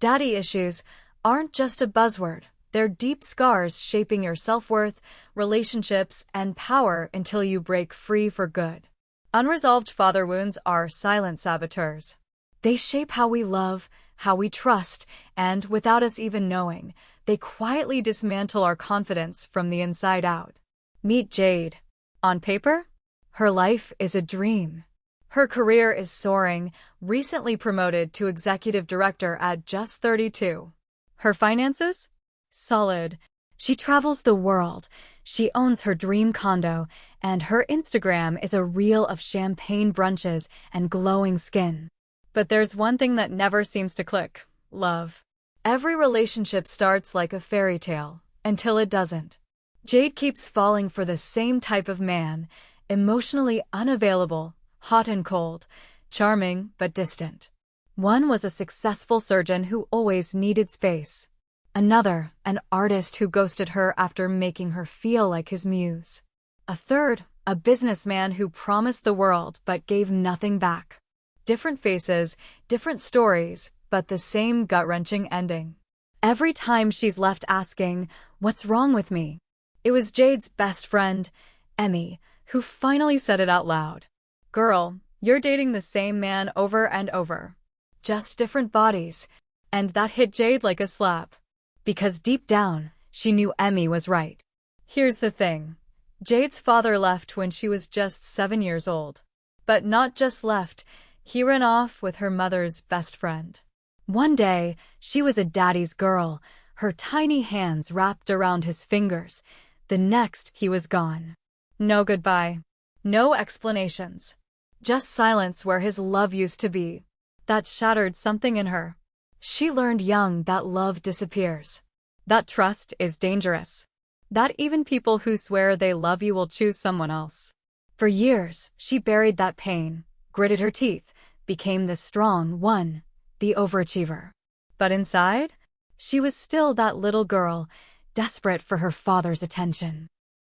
Daddy issues aren't just a buzzword. They're deep scars shaping your self-worth, relationships, and power until you break free for good. Unresolved father wounds are silent saboteurs. They shape how we love, how we trust, and without us even knowing, they quietly dismantle our confidence from the inside out. Meet Jade. On paper, her life is a dream. Her career is soaring, recently promoted to executive director at just 32. Her finances? Solid. She travels the world. She owns her dream condo, and her Instagram is a reel of champagne brunches and glowing skin. But there's one thing that never seems to click: love. Every relationship starts like a fairy tale, until it doesn't. Jade keeps falling for the same type of man, emotionally unavailable, hot and cold, charming but distant. One was a successful surgeon who always needed space. Another, an artist who ghosted her after making her feel like his muse. A third, a businessman who promised the world but gave nothing back. Different faces, different stories, but the same gut-wrenching ending. Every time she's left asking, "What's wrong with me?" It was Jade's best friend, Emmy, who finally said it out loud. "Girl, you're dating the same man over and over. Just different bodies." And that hit Jade like a slap. Because deep down, she knew Emmy was right. Here's the thing. Jade's father left when she was just 7 years old. But not just left, he ran off with her mother's best friend. One day, she was a daddy's girl, her tiny hands wrapped around his fingers. The next, he was gone. No goodbye. No explanations. Just silence where his love used to be. That shattered something in her. She learned young that love disappears. That trust is dangerous. That even people who swear they love you will choose someone else. For years, she buried that pain, gritted her teeth, became the strong one, the overachiever. But inside, she was still that little girl, desperate for her father's attention.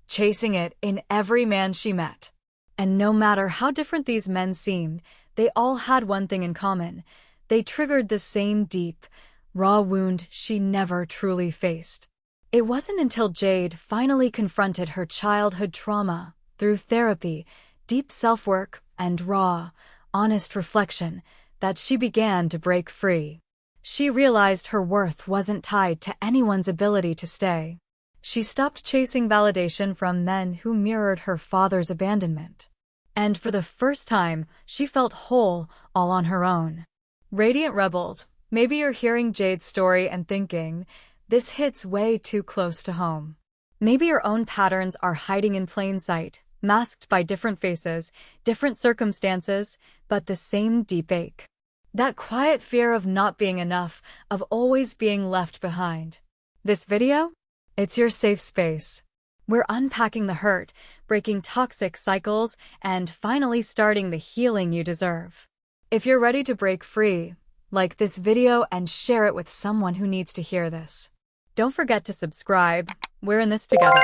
Chasing it in every man she met. And no matter how different these men seemed, they all had one thing in common. They triggered the same deep, raw wound she never truly faced. It wasn't until Jade finally confronted her childhood trauma, through therapy, deep self-work, and raw, honest reflection, that she began to break free. She realized her worth wasn't tied to anyone's ability to stay. She stopped chasing validation from men who mirrored her father's abandonment. And for the first time, she felt whole, all on her own. Radiant Rebels, maybe you're hearing Jade's story and thinking, this hits way too close to home. Maybe your own patterns are hiding in plain sight, masked by different faces, different circumstances, but the same deep ache. That quiet fear of not being enough, of always being left behind. This video? It's your safe space. We're unpacking the hurt, breaking toxic cycles, and finally starting the healing you deserve. If you're ready to break free, like this video and share it with someone who needs to hear this. Don't forget to subscribe. We're in this together.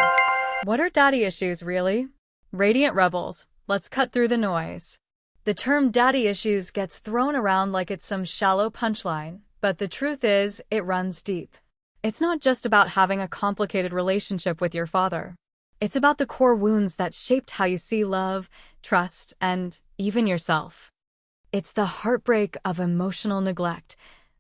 What are daddy issues, really? Radiant Rebels, let's cut through the noise. The term daddy issues gets thrown around like it's some shallow punchline, but the truth is, it runs deep. It's not just about having a complicated relationship with your father. It's about the core wounds that shaped how you see love, trust, and even yourself. It's the heartbreak of emotional neglect,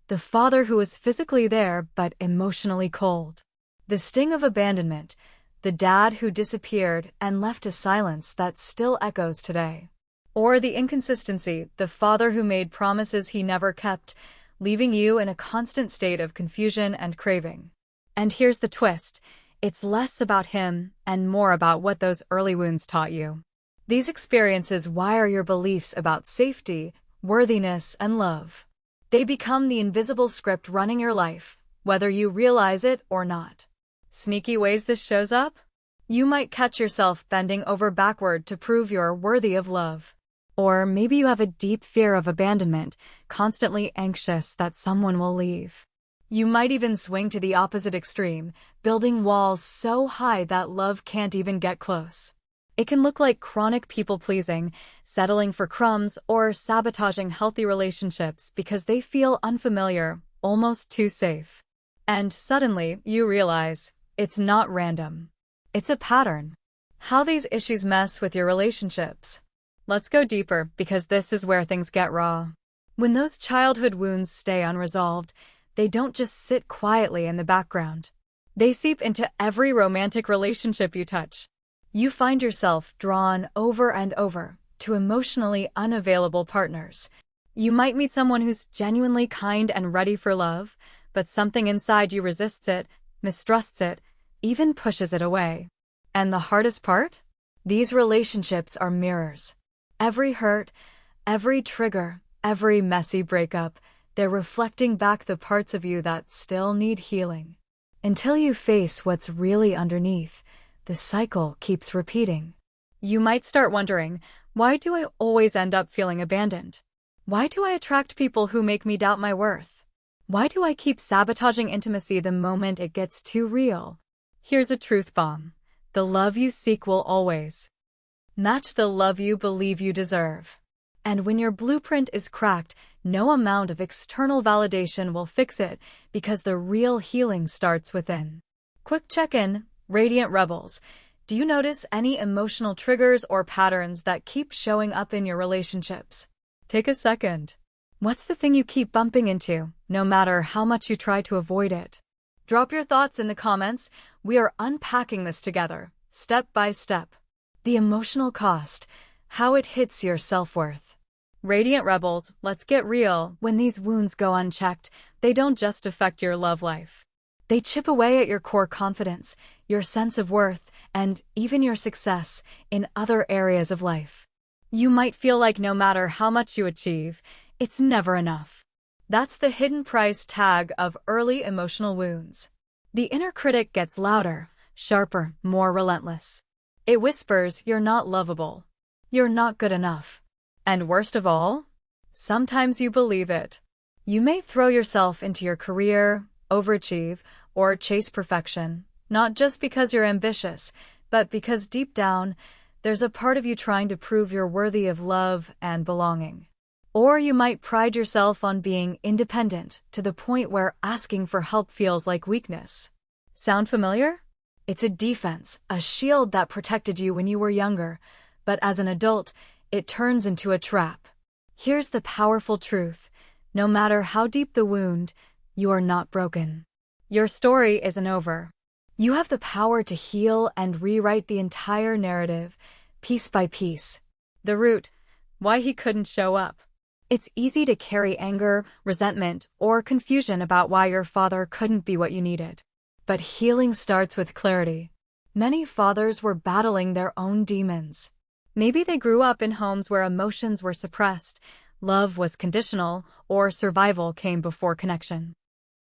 the father who was physically there but emotionally cold. The sting of abandonment, the dad who disappeared and left a silence that still echoes today. Or the inconsistency, the father who made promises he never kept, leaving you in a constant state of confusion and craving. And here's the twist. It's less about him and more about what those early wounds taught you. These experiences wire your beliefs about safety, worthiness, and love. They become the invisible script running your life, whether you realize it or not. Sneaky ways this shows up? You might catch yourself bending over backward to prove you're worthy of love. Or maybe you have a deep fear of abandonment, constantly anxious that someone will leave. You might even swing to the opposite extreme, building walls so high that love can't even get close. It can look like chronic people-pleasing, settling for crumbs, or sabotaging healthy relationships because they feel unfamiliar, almost too safe. And suddenly, you realize it's not random. It's a pattern. How these issues mess with your relationships. Let's go deeper because this is where things get raw. When those childhood wounds stay unresolved, they don't just sit quietly in the background. They seep into every romantic relationship you touch. You find yourself drawn over and over to emotionally unavailable partners. You might meet someone who's genuinely kind and ready for love, but something inside you resists it, mistrusts it, even pushes it away. And the hardest part? These relationships are mirrors. Every hurt, every trigger, every messy breakup, they're reflecting back the parts of you that still need healing. Until you face what's really underneath, the cycle keeps repeating. You might start wondering, why do I always end up feeling abandoned? Why do I attract people who make me doubt my worth? Why do I keep sabotaging intimacy the moment it gets too real? Here's a truth bomb. The love you seek will always match the love you believe you deserve. And when your blueprint is cracked, no amount of external validation will fix it because the real healing starts within. Quick check-in, Radiant Rebels. Do you notice any emotional triggers or patterns that keep showing up in your relationships? Take a second. What's the thing you keep bumping into, no matter how much you try to avoid it? Drop your thoughts in the comments. We are unpacking this together, step by step. The emotional cost, how it hits your self-worth. Radiant Rebels, let's get real. When these wounds go unchecked, they don't just affect your love life. They chip away at your core confidence, your sense of worth, and even your success in other areas of life. You might feel like no matter how much you achieve, it's never enough. That's the hidden price tag of early emotional wounds. The inner critic gets louder, sharper, more relentless. It whispers, you're not lovable. You're not good enough. And worst of all, sometimes you believe it. You may throw yourself into your career, overachieve, or chase perfection, not just because you're ambitious, but because deep down, there's a part of you trying to prove you're worthy of love and belonging. Or you might pride yourself on being independent to the point where asking for help feels like weakness. Sound familiar? It's a defense, a shield that protected you when you were younger, but as an adult, it turns into a trap. Here's the powerful truth. No matter how deep the wound, you are not broken. Your story isn't over. You have the power to heal and rewrite the entire narrative, piece by piece. The root, why he couldn't show up. It's easy to carry anger, resentment, or confusion about why your father couldn't be what you needed. But healing starts with clarity. Many fathers were battling their own demons. Maybe they grew up in homes where emotions were suppressed, love was conditional, or survival came before connection.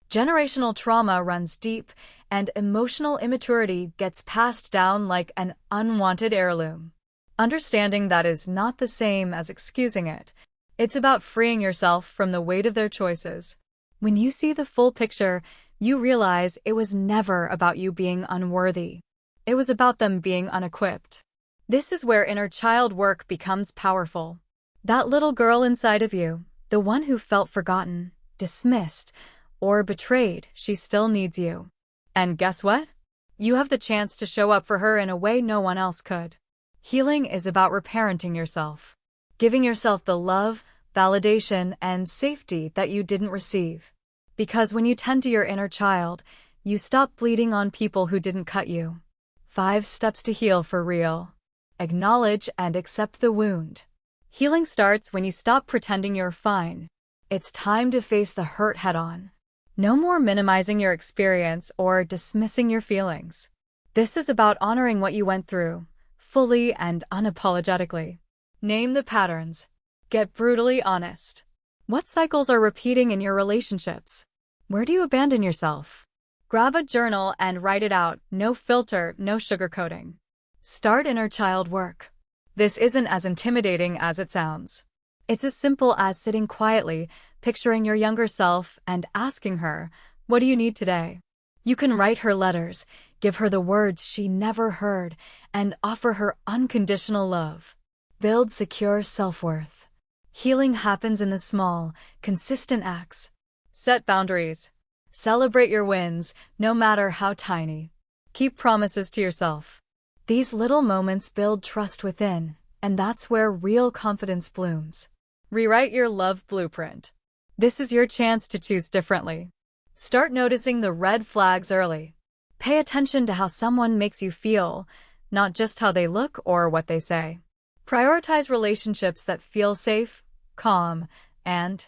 Generational trauma runs deep, and emotional immaturity gets passed down like an unwanted heirloom. Understanding that is not the same as excusing it. It's about freeing yourself from the weight of their choices. When you see the full picture, you realize it was never about you being unworthy. It was about them being unequipped. This is where inner child work becomes powerful. That little girl inside of you, the one who felt forgotten, dismissed, or betrayed, she still needs you. And guess what? You have the chance to show up for her in a way no one else could. Healing is about reparenting yourself. Giving yourself the love, validation, and safety that you didn't receive. Because when you tend to your inner child, you stop bleeding on people who didn't cut you. 5 steps to heal for real. Acknowledge and accept the wound. Healing starts when you stop pretending you're fine. It's time to face the hurt head-on. No more minimizing your experience or dismissing your feelings. This is about honoring what you went through, fully and unapologetically. Name the patterns. Get brutally honest. What cycles are repeating in your relationships? Where do you abandon yourself? Grab a journal and write it out. No filter, no sugarcoating. Start inner child work. This isn't as intimidating as it sounds. It's as simple as sitting quietly, picturing your younger self, and asking her, what do you need today? You can write her letters, give her the words she never heard, and offer her unconditional love. Build secure self-worth. Healing happens in the small, consistent acts. Set boundaries. Celebrate your wins, no matter how tiny. Keep promises to yourself. These little moments build trust within, and that's where real confidence blooms. Rewrite your love blueprint. This is your chance to choose differently. Start noticing the red flags early. Pay attention to how someone makes you feel, not just how they look or what they say. Prioritize relationships that feel safe, calm, and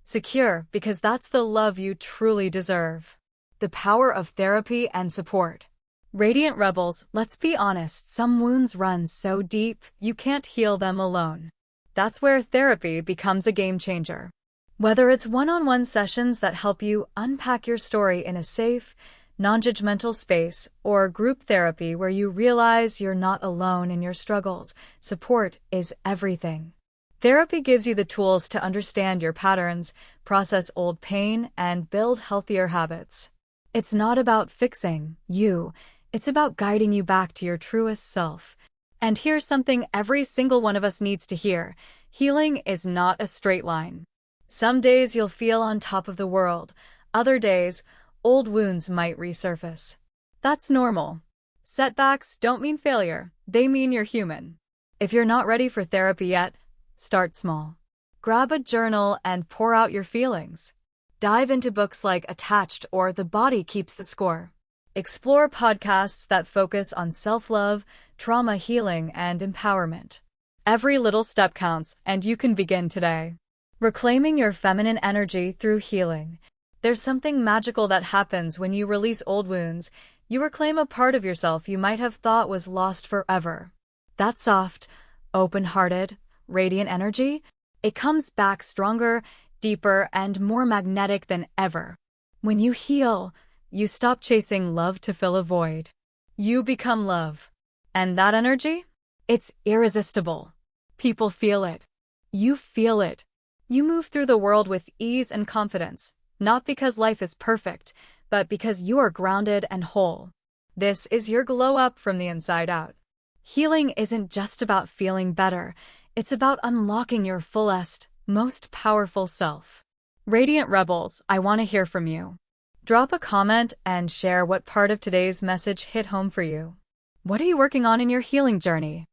secure, because that's the love you truly deserve. The power of therapy and support. Radiant Rebels, let's be honest, some wounds run so deep you can't heal them alone. That's where therapy becomes a game changer. Whether it's one-on-one sessions that help you unpack your story in a safe, non-judgmental space, or group therapy where you realize you're not alone in your struggles, support is everything. Therapy gives you the tools to understand your patterns, process old pain, and build healthier habits. It's not about fixing you, it's about guiding you back to your truest self. And here's something every single one of us needs to hear: healing is not a straight line. Some days you'll feel on top of the world, other days, old wounds might resurface. That's normal. Setbacks don't mean failure, they mean you're human. If you're not ready for therapy yet, start small. Grab a journal and pour out your feelings. Dive into books like Attached or The Body Keeps the Score. Explore podcasts that focus on self-love, trauma healing, and empowerment. Every little step counts, and you can begin today. Reclaiming your feminine energy through healing. There's something magical that happens when you release old wounds. You reclaim a part of yourself you might have thought was lost forever. That soft, open-hearted, radiant energy, it comes back stronger, deeper, and more magnetic than ever. When you heal, you stop chasing love to fill a void. You become love. And that energy? It's irresistible. People feel it. You feel it. You move through the world with ease and confidence, not because life is perfect, but because you are grounded and whole. This is your glow up from the inside out. Healing isn't just about feeling better, it's about unlocking your fullest, most powerful self. Radiant Rebels, I want to hear from you. Drop a comment and share what part of today's message hit home for you. What are you working on in your healing journey?